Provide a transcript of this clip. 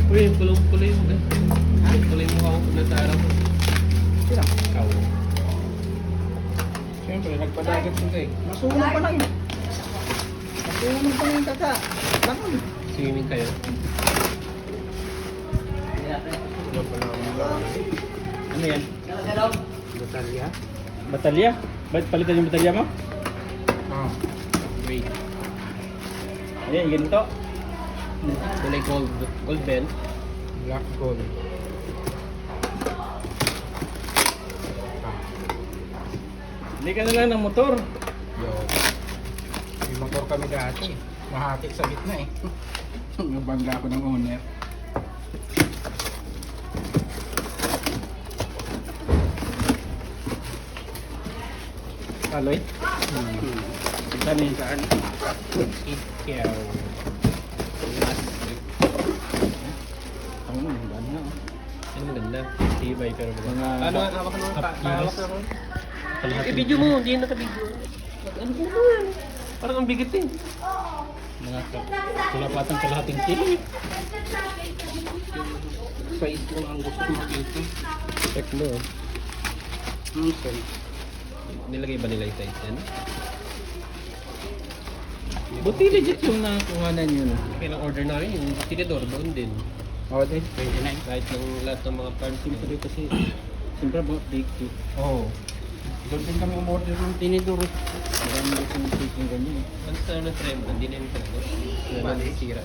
Uy, pulong-pulay mo eh. Pulay mo ako na sa araw. Sila. Ikaw. Siyempre, nagpadagat ko eh. Masunog pa lang. Masunog pa lang kaka. Tanong. Swimming kayo? Ano yan? Batalya? Batalya? Ba't palitan yung batalya mo? Ah. Wait. Ayan, ganito. Kulay gold. Gold bell? Black gold. Hindi ka na lang ng motor. Yo. May motor kami dati. Mahati sa gitna eh. Nabangga ako ng owner. Aloy? Saan yun? Saan? Ikaw. Ang ganda. Ang maganda. Tibay pero maganda. Mga- Ano nga? Hawak na Half hawak kilos. na ako. Kalahating I-video mo. Hindi na naka-video. Ano ko na yan? Parang ang bigat eh. Mga kalapatang kalahating kilo eh. Size ko ang gusto makita. Check mo. Size. Nilagay ba nila yung size yan? Buti legit yung nakuhanan yun. Kailang order namin yung tinidor doon din. Oo, din. 29. Kahit ng lahat ng mga parts Siyempre kasi, siyempre ba, big tip. Oo. Doon din kami umorder ng tinidor. Marami kasi yung tip yung ganyan eh. Ano sa ano frame? Hindi na yung frame. Wala na sira.